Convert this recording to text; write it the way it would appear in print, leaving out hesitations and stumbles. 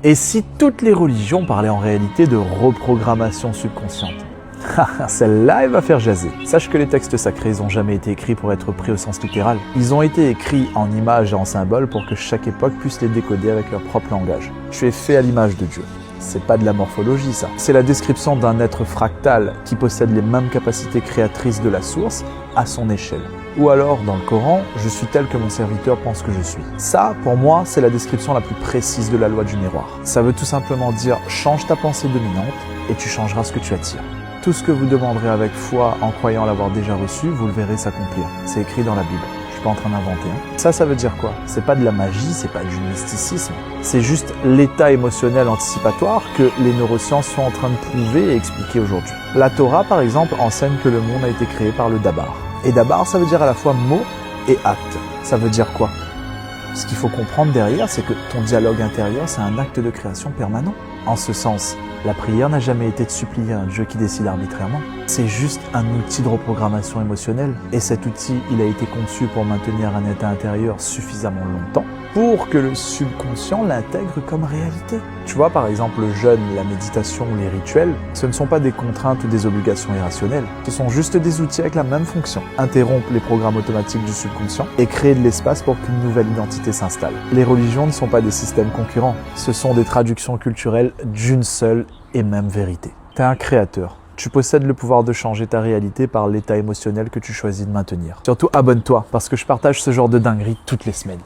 Et si toutes les religions parlaient en réalité de reprogrammation subconsciente? Celle-là, elle va faire jaser. Sache que les textes sacrés n'ont jamais été écrits pour être pris au sens littéral. Ils ont été écrits en images et en symboles pour que chaque époque puisse les décoder avec leur propre langage. Tu es fait à l'image de Dieu. C'est pas de la morphologie, ça. C'est la description d'un être fractal qui possède les mêmes capacités créatrices de la source à son échelle. Ou alors, dans le Coran, je suis tel que mon serviteur pense que je suis. Ça, pour moi, c'est la description la plus précise de la loi du miroir. Ça veut tout simplement dire « change ta pensée dominante et tu changeras ce que tu attires ». Tout ce que vous demanderez avec foi en croyant l'avoir déjà reçu, vous le verrez s'accomplir. C'est écrit dans la Bible. Je suis pas en train d'inventer. Ça veut dire quoi? C'est pas de la magie, c'est pas du mysticisme. C'est juste l'état émotionnel anticipatoire que les neurosciences sont en train de prouver et expliquer aujourd'hui. La Torah, par exemple, enseigne que le monde a été créé par le Dabar. Et Dabar, ça veut dire à la fois mot et acte. Ça veut dire quoi? Ce qu'il faut comprendre derrière, c'est que ton dialogue intérieur, c'est un acte de création permanent. En ce sens, la prière n'a jamais été de supplier un Dieu qui décide arbitrairement. C'est juste un outil de reprogrammation émotionnelle. Et cet outil, il a été conçu pour maintenir un état intérieur suffisamment longtemps pour que le subconscient l'intègre comme réalité. Tu vois, par exemple, le jeûne, la méditation ou les rituels, ce ne sont pas des contraintes ou des obligations irrationnelles. Ce sont juste des outils avec la même fonction. Interrompre les programmes automatiques du subconscient et créer de l'espace pour qu'une nouvelle identité s'installe. Les religions ne sont pas des systèmes concurrents. Ce sont des traductions culturelles d'une seule et même vérité. T'es un créateur. Tu possèdes le pouvoir de changer ta réalité par l'état émotionnel que tu choisis de maintenir. Surtout, abonne-toi, parce que je partage ce genre de dinguerie toutes les semaines.